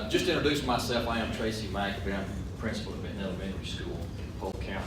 Just to introduce myself, I am Tracy McAbee. I'm principal at Benton Elementary School in Polk County.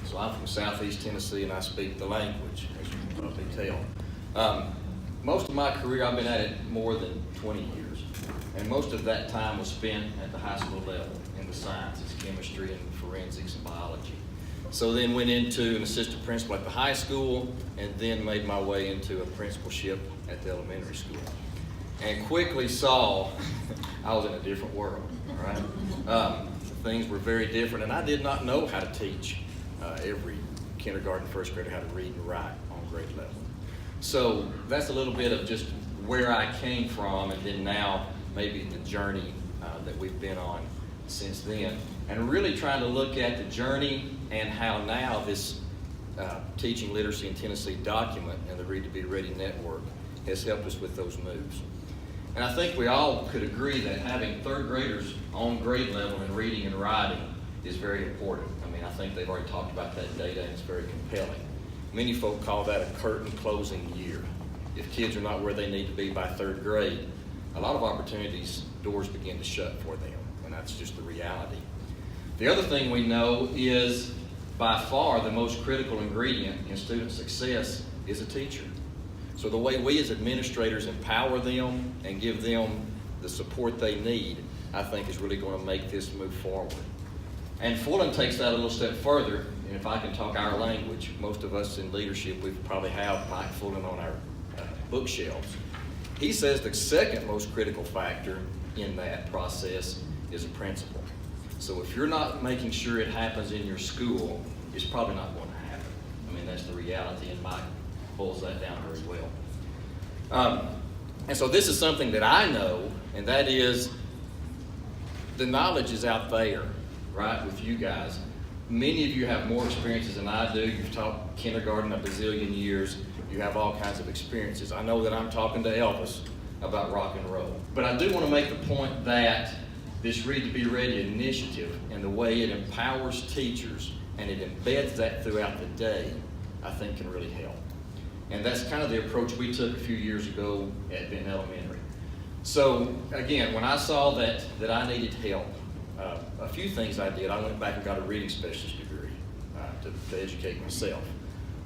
So I'm from Southeast Tennessee and I speak the language, as you can probably tell. Most of my career, I've been at it more than 20 years. And most of that time was spent at the high school level in the sciences, chemistry and forensics and biology. So then went into an assistant principal at the high school and then made my way into a principalship at the elementary school. And quickly saw I was in a different world, all right? Things were very different, and I did not know how to teach every kindergarten, first grader how to read and write on grade level. So that's a little bit of just where I came from, and then now maybe the journey that we've been on since then. And really trying to look at the journey and how now this Teaching Literacy in Tennessee document and the Read to Be Ready network has helped us with those moves. And I think we all could agree that having third graders on grade level in reading and writing is very important. I mean, I think they've already talked about that data and it's very compelling. Many folk call that a curtain closing year. If kids are not where they need to be by third grade, a lot of opportunities, doors begin to shut for them, and that's just the reality. The other thing we know is by far the most critical ingredient in student success is a teacher. So the way we as administrators empower them and give them the support they need, I think is really going to make this move forward. And Fulton takes that a little step further, and if I can talk our language, most of us in leadership, we probably have Mike Fulton on our bookshelves. He says the second most critical factor in that process is a principal. So if you're not making sure it happens in your school, it's probably not going to happen. I mean, that's the reality, and Mike boils that down very well. And so this is something that I know, and that is the knowledge is out there, right, with you guys. Many of you have more experiences than I do. You've taught kindergarten a bazillion years. You have all kinds of experiences. I know that I'm talking to Elvis about rock and roll. But I do want to make the point that this Read to Be Ready initiative and the way it empowers teachers and it embeds that throughout the day, I think can really help. And that's kind of the approach we took a few years ago at Benton Elementary. So again, when I saw that I needed help, a few things I did. I went back and got a reading specialist degree to educate myself.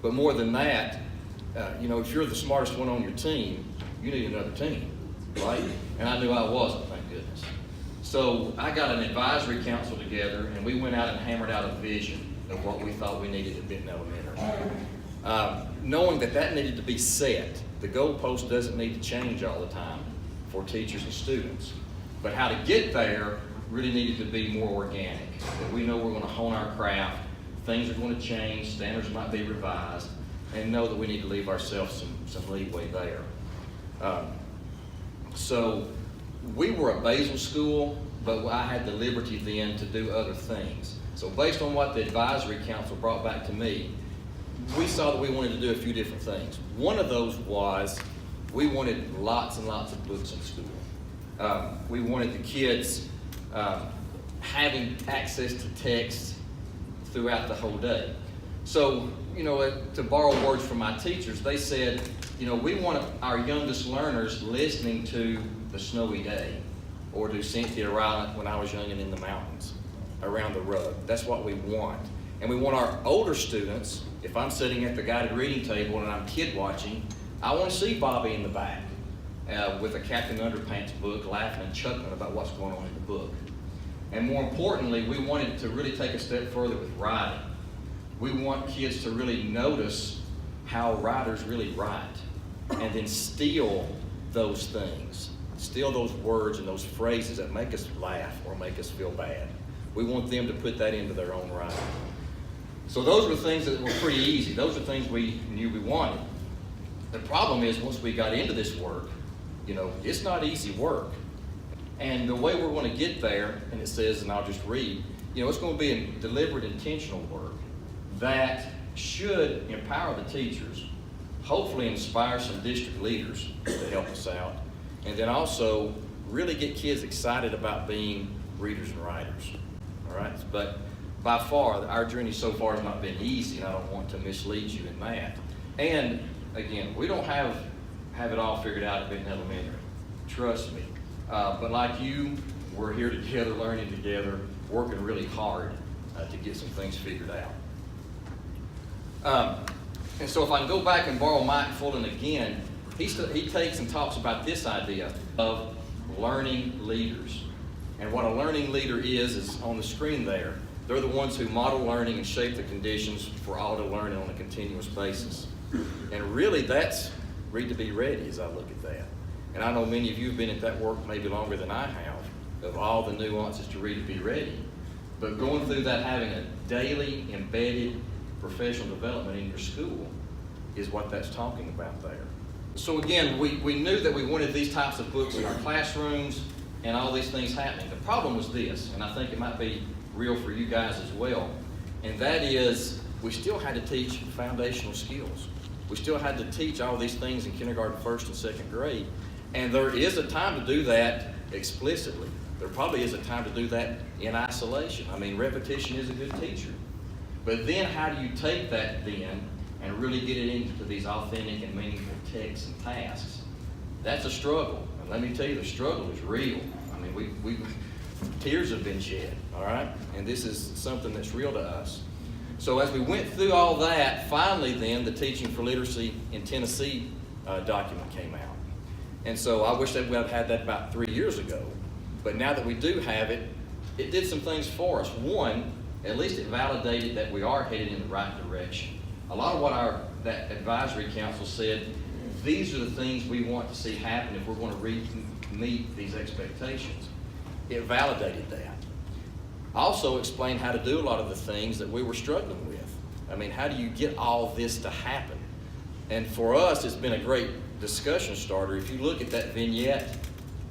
But more than that, if you're the smartest one on your team, you need another team, right? And I knew I wasn't, thank goodness. So I got an advisory council together, and we went out and hammered out a vision of what we thought we needed at Benton Elementary. Knowing that needed to be set. The goalpost doesn't need to change all the time for teachers and students. But how to get there really needed to be more organic. That we know we're going to hone our craft, things are going to change, standards might be revised, and know that we need to leave ourselves some leeway there. So we were a Basel school, but I had the liberty then to do other things. So based on what the advisory council brought back to me, we saw that we wanted to do a few different things. One of those was we wanted lots and lots of books in school. We wanted the kids having access to text throughout the whole day. So, to borrow words from my teachers, they said, we want our youngest learners listening to The Snowy Day or to Cynthia Rylant When I Was Young and in the Mountains, Around the Rug. That's what we want. And we want our older students, if I'm sitting at the guided reading table and I'm kid watching, I want to see Bobby in the back with a Captain Underpants book, laughing and chuckling about what's going on in the book. And more importantly, we wanted to really take a step further with writing. We want kids to really notice how writers really write and then steal those things, steal those words and those phrases that make us laugh or make us feel bad. We want them to put that into their own writing. So those were things that were pretty easy. Those are things we knew we wanted. The problem is once we got into this work, it's not easy work. And the way we're going to get there, and it says, and I'll just read, it's going to be a deliberate, intentional work that should empower the teachers, hopefully inspire some district leaders to help us out, and then also really get kids excited about being readers and writers. All right? But by far, our journey so far has not been easy, and I don't want to mislead you in that. And again, we don't have it all figured out at Benton Elementary. Trust me. But like you, we're here together, learning together, working really hard to get some things figured out. And so if I can go back and borrow Mike Fulton again, he takes and talks about this idea of learning leaders. And what a learning leader is on the screen there. They're the ones who model learning and shape the conditions for all to learn on a continuous basis. And really that's read to be ready as I look at that. And I know many of you have been at that work maybe longer than I have, of all the nuances to read to be ready. But going through that, having a daily embedded professional development in your school is what that's talking about there. So again, we knew that we wanted these types of books in our classrooms and all these things happening. The problem was this, and I think it might be real for you guys as well, and that is we still had to teach foundational skills. We still had to teach all these things in kindergarten, first and second grade. And there is a time to do that explicitly. There probably is a time to do that in isolation. I mean, repetition is a good teacher. But then how do you take that then and really get it into these authentic and meaningful texts and tasks? That's a struggle. And let me tell you, the struggle is real. I mean, we tears have been shed, all right? And this is something that's real to us. So as we went through all that, finally then, the Teaching for Literacy in Tennessee document came out. And so I wish that we had had that about 3 years ago. But now that we do have it, it did some things for us. One, at least it validated that we are headed in the right direction. A lot of what that advisory council said, these are the things we want to see happen if we're going to meet these expectations. It validated that. Also explained how to do a lot of the things that we were struggling with. I mean, how do you get all this to happen? And for us, it's been a great discussion starter. If you look at that vignette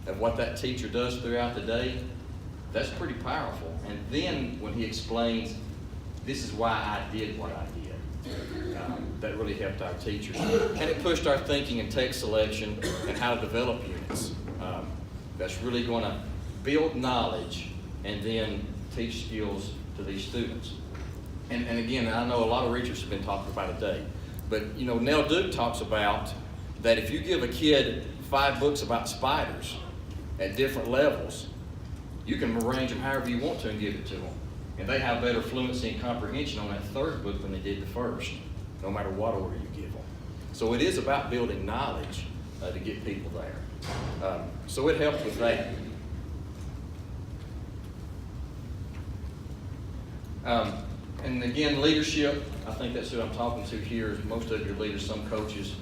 of what that teacher does throughout the day, that's pretty powerful. And then when he explains, this is why I did what I did, that really helped our teachers. And it pushed our thinking in text selection and how to develop units. That's really going to build knowledge and then teach skills to these students. And again, I know a lot of readers have been talking about it today, but you know, Nell Duke talks about that if you give a kid 5 books about spiders at different levels, you can arrange them however you want to and give it to them. And they have better fluency and comprehension on that 3rd book than they did the 1st, no matter what order you give them. So it is about building knowledge to get people there. So it helps with that. And again, leadership, I think that's who I'm talking to here, is most of your leaders, some coaches.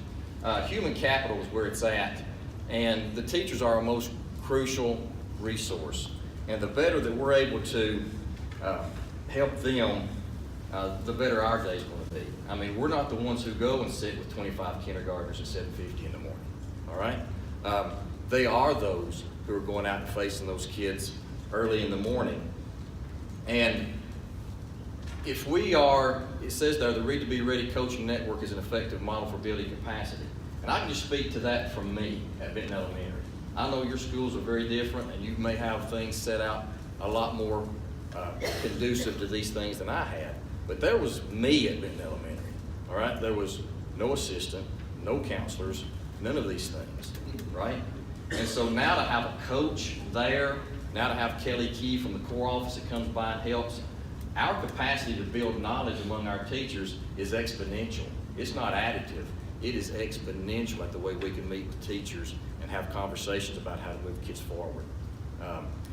Human capital is where it's at, and the teachers are our most crucial resource. And the better that we're able to help them, the better our day is going to be. I mean, we're not the ones who go and sit with 25 kindergartners at 7:50 in the morning, all right? They are those who are going out and facing those kids early in the morning. And if we are, it says there, the Read to Be Ready Coaching Network is an effective model for building capacity. And I can just speak to that from me at Benton Elementary. I know your schools are very different, and you may have things set out a lot more conducive to these things than I had. But there was me at Benton Elementary, all right? There was no assistant, no counselors, none of these things, right? And so now to have a coach there, now to have Kelly Key from the core office that comes by and helps, our capacity to build knowledge among our teachers is exponential. It's not additive. It is exponential at the way we can meet with teachers and have conversations about how to move kids forward.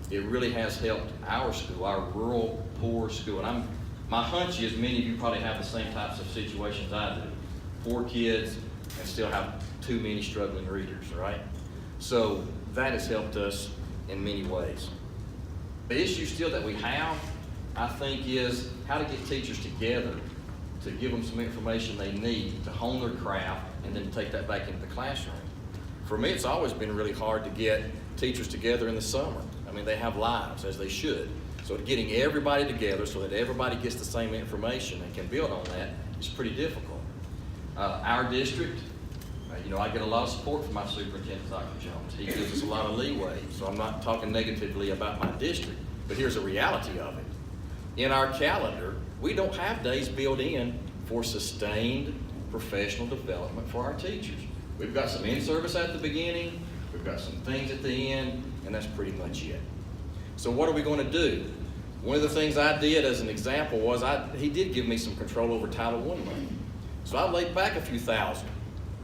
It really has helped our school, our rural, poor school. And my hunch is many of you probably have the same types of situations I do. Poor kids and still have too many struggling readers, right? So that has helped us in many ways. The issue still that we have, I think, is how to get teachers together to give them some information they need to hone their craft and then take that back into the classroom. For me, it's always been really hard to get teachers together in the summer. I mean, they have lives, as they should. So getting everybody together so that everybody gets the same information and can build on that is pretty difficult. Our district, I get a lot of support from my superintendent, Dr. Jones. He gives us a lot of leeway, so I'm not talking negatively about my district, but here's the reality of it. In our calendar, we don't have days built in for sustained professional development for our teachers. We've got some in-service at the beginning, we've got some things at the end, and that's pretty much it. So what are we going to do? One of the things I did as an example was he did give me some control over Title I money. So I laid back a few thousand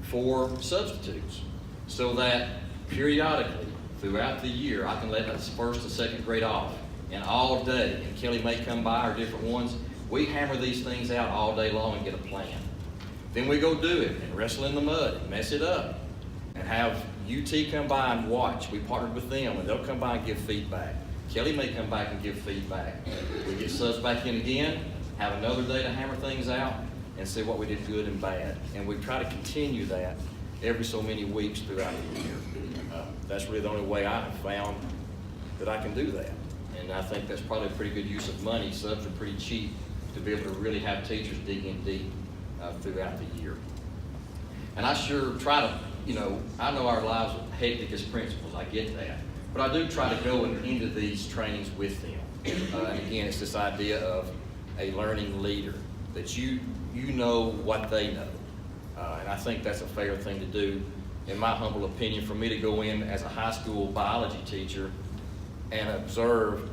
for substitutes so that periodically throughout the year I can let us first and second grade off. And all day, and Kelly may come by or different ones, we hammer these things out all day long and get a plan. Then we go do it and wrestle in the mud and mess it up and have UT come by and watch. We partnered with them and they'll come by and give feedback. Kelly may come back and give feedback. We get subs back in again, have another day to hammer things out and see what we did good and bad. And we try to continue that every so many weeks throughout the year. That's really the only way I have found that I can do that. And I think that's probably a pretty good use of money. Subs are pretty cheap to be able to really have teachers dig in deep throughout the year. And I sure try to, I know our lives are hectic as principals, I get that. But I do try to go into these trainings with them. And again, it's this idea of a learning leader, that you know what they know. And I think that's a fair thing to do, in my humble opinion, for me to go in as a high school biology teacher and observe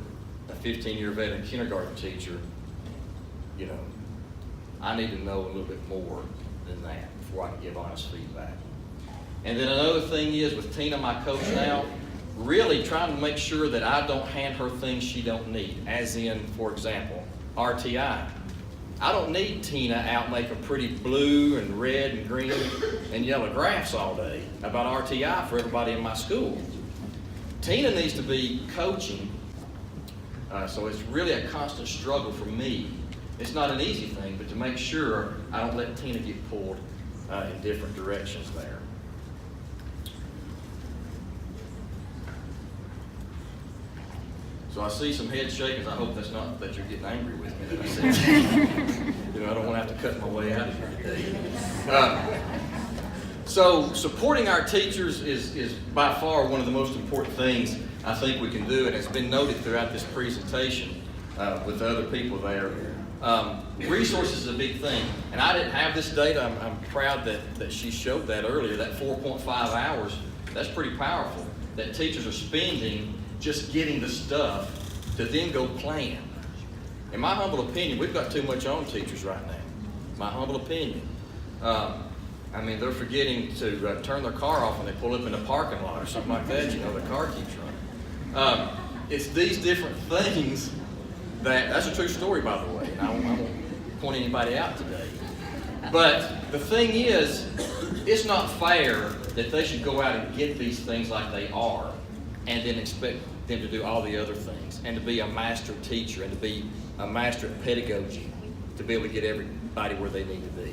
a 15-year veteran kindergarten teacher. I need to know a little bit more than that before I can give honest feedback. And then another thing is, with Tina, my coach now, really trying to make sure that I don't hand her things she don't need. As in, for example, RTI. I don't need Tina out making pretty blue and red and green and yellow graphs all day about RTI for everybody in my school. Tina needs to be coaching, so it's really a constant struggle for me. It's not an easy thing, but to make sure I don't let Tina get pulled in different directions there. So I see some head shakings. I hope that's not that you're getting angry with me that I said. I don't want to have to cut my way out of here today. So supporting our teachers is by far one of the most important things I think we can do, and it's been noted throughout this presentation with other people there. Resources is a big thing, and I didn't have this data. I'm proud that she showed that earlier, that 4.5 hours. That's pretty powerful, that teachers are spending just getting the stuff to then go plan. In my humble opinion, we've got too much on teachers right now. My humble opinion. They're forgetting to turn their car off when they pull up in the parking lot or something like that. The car keeps running. It's these different things that's a true story, by the way. I won't point anybody out today. But the thing is, it's not fair that they should go out and get these things like they are and then expect them to do all the other things and to be a master teacher and to be a master at pedagogy to be able to get everybody where they need to be.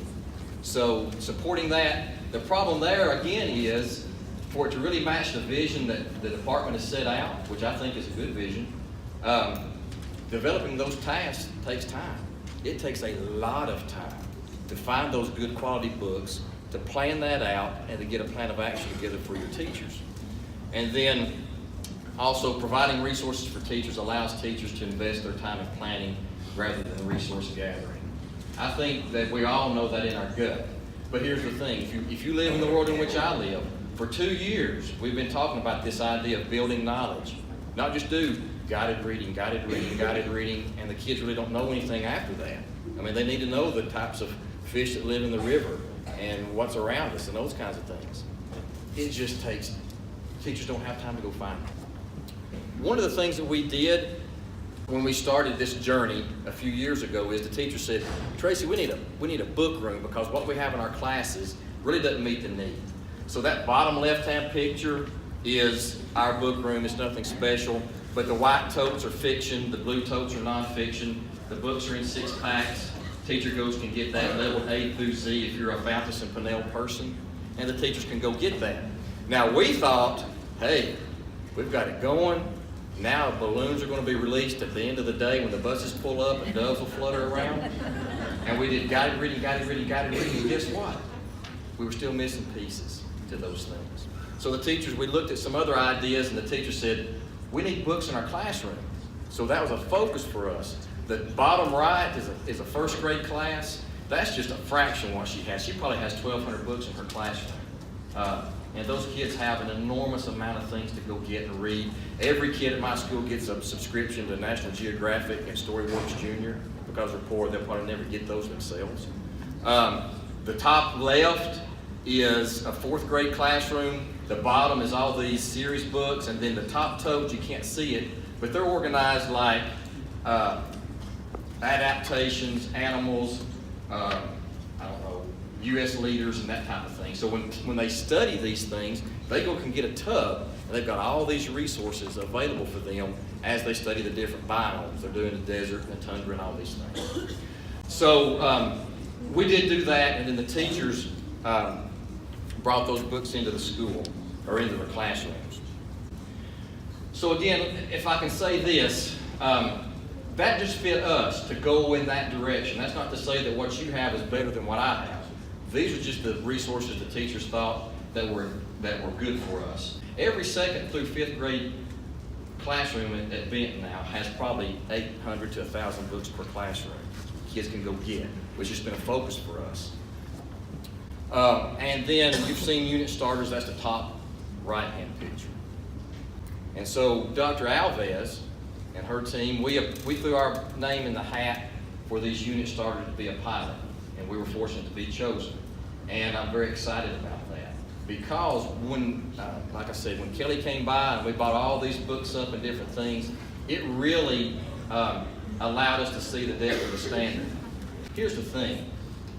So supporting that, the problem there again is for it to really match the vision that the department has set out, which I think is a good vision, developing those tasks takes time. It takes a lot of time to find those good quality books, to plan that out, and to get a plan of action together for your teachers. And then also providing resources for teachers allows teachers to invest their time in planning rather than resource gathering. I think that we all know that in our gut. But here's the thing, if you live in the world in which I live, for 2 years we've been talking about this idea of building knowledge. Not just do guided reading, and the kids really don't know anything after that. They need to know the types of fish that live in the river and what's around us and those kinds of things. It just takes, teachers don't have time to go find them. One of the things that we did when we started this journey a few years ago is the teacher said, Tracy, we need a book room because what we have in our classes really doesn't meet the need. So that bottom left-hand picture is our book room. It's nothing special, but the white totes are fiction, the blue totes are nonfiction. The books are in 6-packs. Teacher can get that level A through Z if you're a Fountas and Pinnell person, and the teachers can go get that. Now we thought, hey, we've got it going. Now balloons are going to be released at the end of the day when the buses pull up and doves will flutter around. And we did guided reading, and guess what? We were still missing pieces to those things. So the teachers, we looked at some other ideas, and the teacher said, we need books in our classroom. So that was a focus for us. The bottom right is a first grade class. That's just a fraction of what she has. She probably has 1,200 books in her classroom. And those kids have an enormous amount of things to go get and read. Every kid at my school gets a subscription to National Geographic and Storyworks Junior. Because they're poor, they'll probably never get those themselves. The top left is a 4th grade classroom. The bottom is all these series books, and then the top totes, you can't see it, but they're organized like adaptations, animals, I don't know, U.S. leaders and that type of thing. So when they study these things, they go and get a tub, and they've got all these resources available for them as they study the different biomes. They're doing the desert and the tundra and all these things. So we did do that, and then the teachers brought those books into the school, or into the classrooms. So again, if I can say this, that just fit us to go in that direction. That's not to say that what you have is better than what I have. These are just the resources the teachers thought that were good for us. Every 2nd through 5th grade classroom at Benton now has probably 800 to 1,000 books per classroom. Kids can go get, which has been a focus for us. And then you've seen unit starters, that's the top right-hand picture. And so Dr. Alves and her team, we threw our name in the hat for these unit starters to be a pilot, and we were fortunate to be chosen. And I'm very excited about that because when, like I said, when Kelly came by and we bought all these books up and different things, it really allowed us to see the depth of the standard. Here's the thing.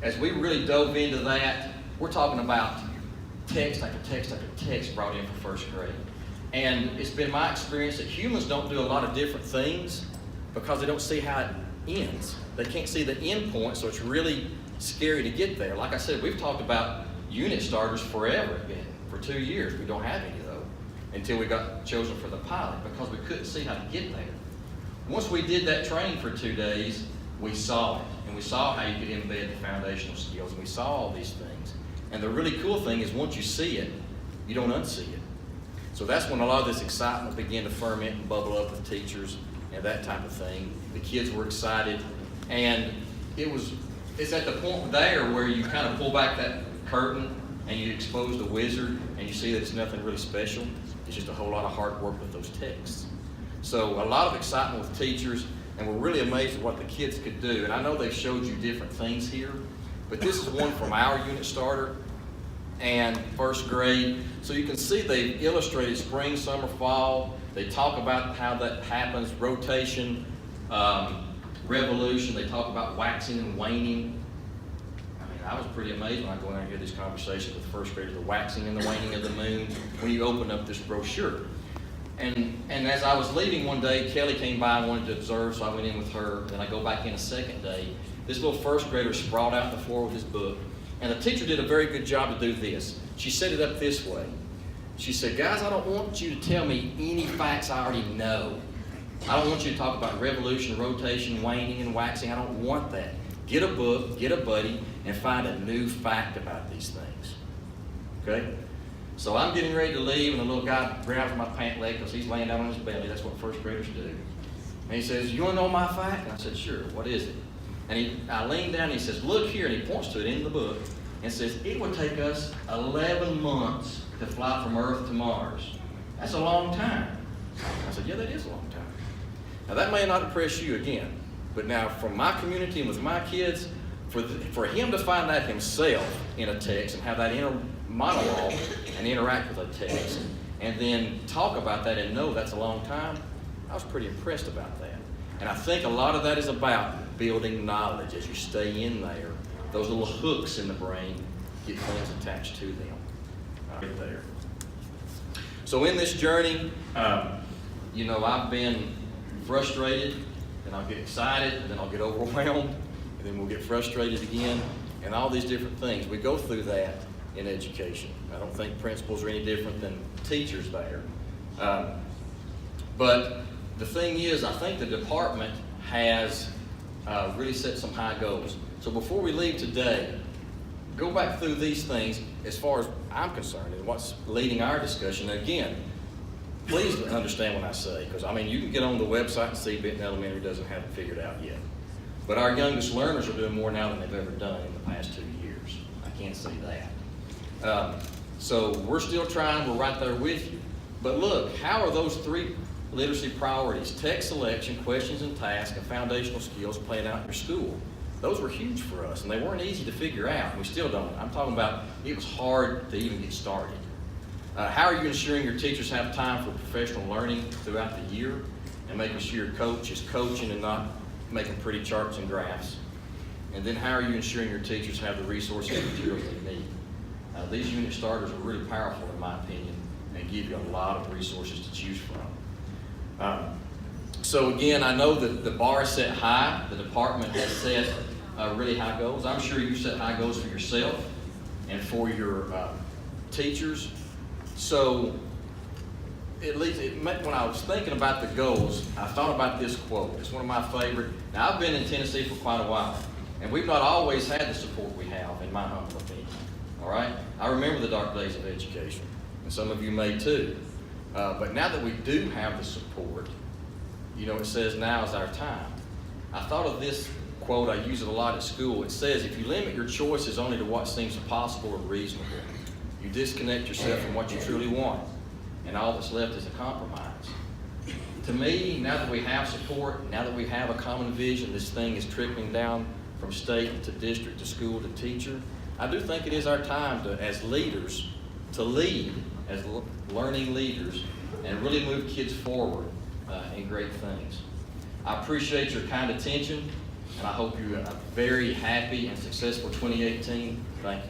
As we really dove into that, we're talking about text after text after text brought in for 1st grade. And it's been my experience that humans don't do a lot of different things because they don't see how it ends. They can't see the end point, so it's really scary to get there. Like I said, we've talked about unit starters forever, for 2 years. We don't have any though, until we got chosen for the pilot because we couldn't see how to get there. Once we did that training for 2 days, we saw it. And we saw how you could embed the foundational skills, and we saw all these things. And the really cool thing is once you see it, you don't unsee it. So that's when a lot of this excitement began to ferment and bubble up with teachers and that type of thing. The kids were excited, and it's at the point there where you kind of pull back that curtain and you expose the wizard and you see that it's nothing really special. It's just a whole lot of hard work with those texts. So a lot of excitement with teachers, and we're really amazed at what the kids could do. And I know they've showed you different things here, but this is one from our unit starter and 1st grade. So you can see they've illustrated spring, summer, fall. They talk about how that happens, rotation, revolution. They talk about waxing and waning. I mean, I was pretty amazed when I go in and hear these conversations with 1st graders, the waxing and the waning of the moon, when you open up this brochure. And as I was leaving one day, Kelly came by and wanted to observe, so I went in with her. Then I go back in a 2nd day. This little 1st grader sprawled out on the floor with his book. And the teacher did a very good job to do this. She set it up this way. She said, guys, I don't want you to tell me any facts I already know. I don't want you to talk about revolution, rotation, waning, and waxing. I don't want that. Get a book, get a buddy, and find a new fact about these things. Okay? So I'm getting ready to leave, and the little guy grabs my pant leg because he's laying down on his belly. That's what 1st graders do. And he says, you want to know my fact? And I said, sure. What is it? And I leaned down and he says, look here, and he points to it in the book and says, it would take us 11 months to fly from Earth to Mars. That's a long time. I said, yeah, that is a long time. Now that may not impress you again, but now from my community and with my kids, for him to find that himself in a text and have that inner monologue and interact with a text and then talk about that and know that's a long time, I was pretty impressed about that. And I think a lot of that is about building knowledge as you stay in there. Those little hooks in the brain get things attached to them. Right there. So in this journey, I've been frustrated, then I'll get excited, and then I'll get overwhelmed, and then we'll get frustrated again, and all these different things. We go through that in education. I don't think principals are any different than teachers there. But the thing is, I think the department has really set some high goals. So before we leave today, go back through these things as far as I'm concerned and what's leading our discussion. Again, please understand what I say, because you can get on the website and see Benton Elementary doesn't have it figured out yet. But our youngest learners are doing more now than they've ever done in the past 2 years. I can't say that. So we're still trying, we're right there with you. But look, how are those 3 literacy priorities, text selection, questions and tasks, and foundational skills playing out in your school? Those were huge for us, and they weren't easy to figure out. We still don't. I'm talking about it was hard to even get started. How are you ensuring your teachers have time for professional learning throughout the year and making sure your coach is coaching and not making pretty charts and graphs? And then how are you ensuring your teachers have the resources and materials they need? These unit starters are really powerful in my opinion and give you a lot of resources to choose from. So again, I know that the bar is set high. The department has set really high goals. I'm sure you set high goals for yourself and for your teachers. So at least when I was thinking about the goals, I thought about this quote. It's one of my favorite. Now I've been in Tennessee for quite a while, and we've not always had the support we have, in my humble opinion. All right? I remember the dark days of education, and some of you may too. But now that we do have the support, you know, it says now is our time. I thought of this quote, I use it a lot at school. It says, if you limit your choices only to what seems possible or reasonable, you disconnect yourself from what you truly want, and all that's left is a compromise. To me, now that we have support, now that we have a common vision, this thing is trickling down from state to district to school to teacher, I do think it is our time to, as leaders, to lead as learning leaders and really move kids forward in great things. I appreciate your kind attention, and I hope you have a very happy and successful 2018. Thank you.